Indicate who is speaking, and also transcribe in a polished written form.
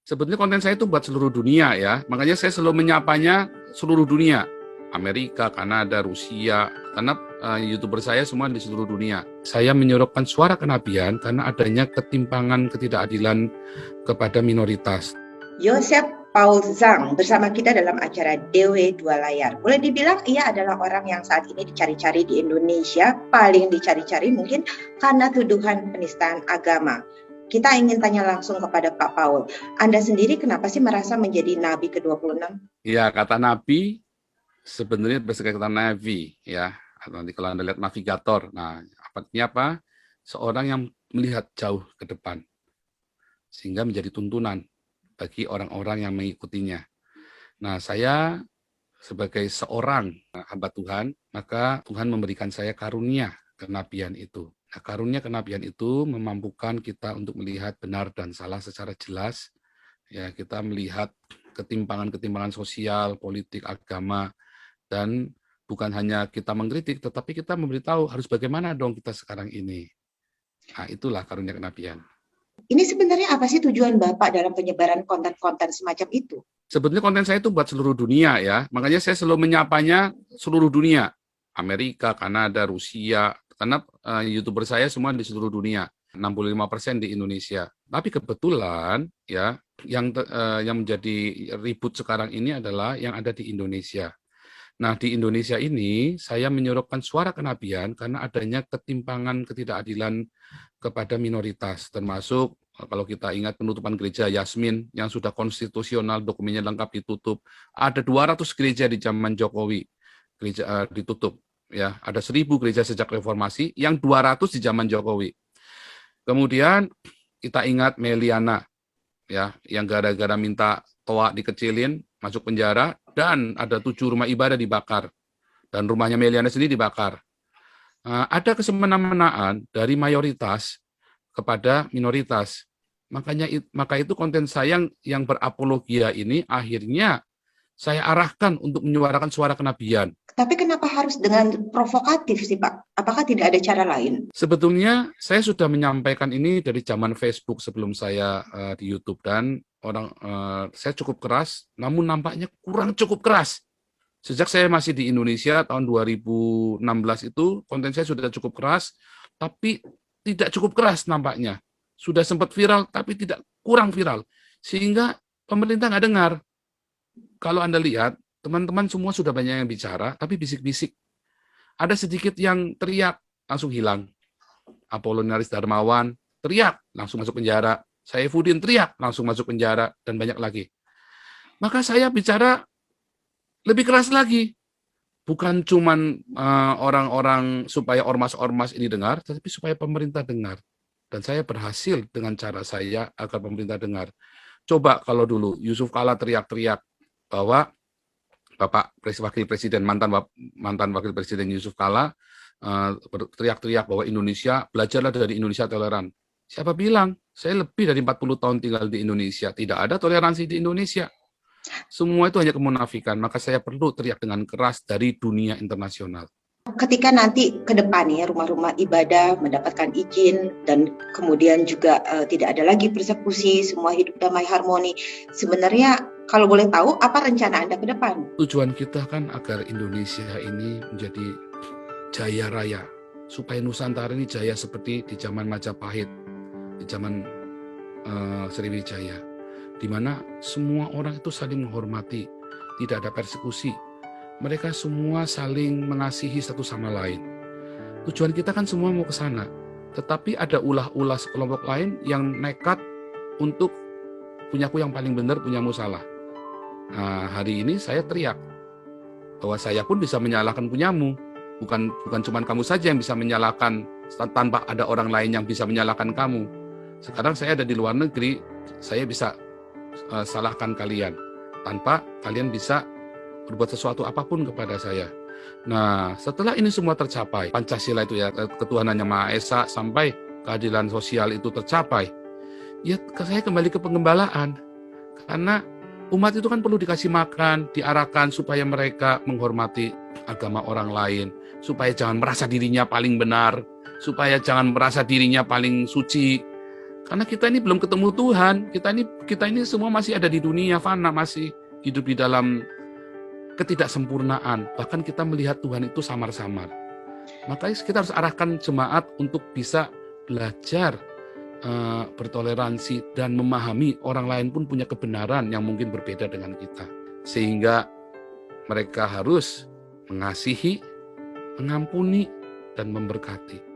Speaker 1: Sebetulnya konten saya itu buat seluruh dunia ya, makanya saya selalu menyapanya seluruh dunia. Amerika, Kanada, Rusia, karena YouTuber saya semua di seluruh dunia. Saya menyorokkan suara kenabian karena adanya ketimpangan ketidakadilan kepada minoritas.
Speaker 2: Joseph Paul Zhang bersama kita dalam acara DW Dua Layar. Boleh dibilang ia adalah orang yang saat ini dicari-cari di Indonesia, paling dicari-cari mungkin karena tuduhan penistaan agama. Kita ingin tanya langsung kepada Pak Paul. Anda sendiri kenapa sih merasa menjadi Nabi ke-26?
Speaker 1: Ya, kata Nabi sebenarnya berdasarkan kata Navi ya. Nanti kalau Anda lihat navigator, nah artinya apa? Seorang yang melihat jauh ke depan sehingga menjadi tuntunan bagi orang-orang yang mengikutinya. Nah, saya sebagai seorang hamba Tuhan, maka Tuhan memberikan saya karunia kenabian itu. Nah, karunia kenabian itu memampukan kita untuk melihat benar dan salah secara jelas. Ya, kita melihat ketimpangan-ketimpangan sosial, politik, agama, dan bukan hanya kita mengkritik, tetapi kita memberitahu harus bagaimana dong kita sekarang ini. Nah, itulah karunia kenabian.
Speaker 2: Ini sebenarnya apa sih tujuan Bapak dalam penyebaran konten-konten semacam itu?
Speaker 1: Sebetulnya konten saya itu buat seluruh dunia ya, makanya saya selalu menyapanya seluruh dunia. Amerika, Kanada, Rusia, karena YouTuber saya semua di seluruh dunia, 65% di Indonesia. Tapi kebetulan ya, yang menjadi ribut sekarang ini adalah yang ada di Indonesia. Nah, di Indonesia ini saya menyorokkan suara kenabian karena adanya ketimpangan ketidakadilan kepada minoritas, termasuk kalau kita ingat penutupan gereja Yasmin yang sudah konstitusional, dokumennya lengkap ditutup. Ada 200 gereja di zaman Jokowi gereja ditutup. Ya, ada 1.000 gereja sejak reformasi, yang 200 di zaman Jokowi. Kemudian kita ingat Meliana, ya, yang gara-gara minta toa dikecilin, masuk penjara, dan ada 7 rumah ibadah dibakar. Dan rumahnya Meliana sendiri dibakar. Ada kesemena-menaan dari mayoritas kepada minoritas. Maka itu konten saya yang berapologia ini akhirnya saya arahkan untuk menyuarakan suara kenabian.
Speaker 2: Tapi kenapa harus dengan provokatif sih Pak? Apakah tidak ada cara lain?
Speaker 1: Sebetulnya saya sudah menyampaikan ini dari zaman Facebook sebelum saya di YouTube, dan saya cukup keras, namun nampaknya kurang cukup keras. Sejak saya masih di Indonesia tahun 2016 itu konten saya sudah cukup keras, tapi tidak cukup keras nampaknya. Sudah sempat viral, tapi kurang viral. Sehingga pemerintah nggak dengar. Kalau Anda lihat, teman-teman semua sudah banyak yang bicara, tapi bisik-bisik. Ada sedikit yang teriak, langsung hilang. Apollinaris Darmawan, teriak, langsung masuk penjara. Saifuddin teriak, langsung masuk penjara, dan banyak lagi. Maka saya bicara lebih keras lagi. Bukan cuman orang-orang supaya ormas-ormas ini dengar, tetapi supaya pemerintah dengar. Dan saya berhasil dengan cara saya agar pemerintah dengar. Coba kalau dulu Yusuf Kala teriak-teriak bahwa Bapak Wakil Presiden, mantan Wakil Presiden Yusuf Kala teriak-teriak bahwa Indonesia, belajarlah dari Indonesia toleran. Siapa bilang? Saya lebih dari 40 tahun tinggal di Indonesia. Tidak ada toleransi di Indonesia. Semua itu hanya kemunafikan, maka saya perlu teriak dengan keras dari dunia internasional.
Speaker 2: Ketika nanti ke depannya rumah-rumah ibadah mendapatkan izin dan kemudian juga tidak ada lagi persekusi, semua hidup damai harmoni. Sebenarnya kalau boleh tahu apa rencana Anda ke depan?
Speaker 1: Tujuan kita kan agar Indonesia ini menjadi jaya raya, supaya Nusantara ini jaya seperti di zaman Majapahit, di zaman Sriwijaya, di mana semua orang itu saling menghormati, tidak ada persekusi. Mereka semua saling mengasihi satu sama lain. Tujuan kita kan semua mau ke sana. Tetapi ada ulah-ulah sekelompok lain yang nekat untuk punyaku yang paling benar, punyamu salah. Nah, hari ini saya teriak bahwa saya pun bisa menyalahkan punyamu. Bukan cuma kamu saja yang bisa menyalahkan, tanpa ada orang lain yang bisa menyalahkan kamu. Sekarang saya ada di luar negeri, saya bisa salahkan kalian tanpa kalian bisa berbuat sesuatu apapun kepada saya. Nah, setelah ini semua tercapai, Pancasila itu ya, ketuhanan yang Maha Esa, sampai keadilan sosial itu tercapai, ya saya kembali ke pengembalaan. Karena umat itu kan perlu dikasih makan, diarahkan supaya mereka menghormati agama orang lain, supaya jangan merasa dirinya paling benar, supaya jangan merasa dirinya paling suci. Karena kita ini belum ketemu Tuhan, kita ini semua masih ada di dunia fana, masih hidup di dalam ketidaksempurnaan. Bahkan kita melihat Tuhan itu samar-samar. Makanya kita harus arahkan jemaat untuk bisa belajar bertoleransi dan memahami orang lain pun punya kebenaran yang mungkin berbeda dengan kita. Sehingga mereka harus mengasihi, mengampuni, dan memberkati.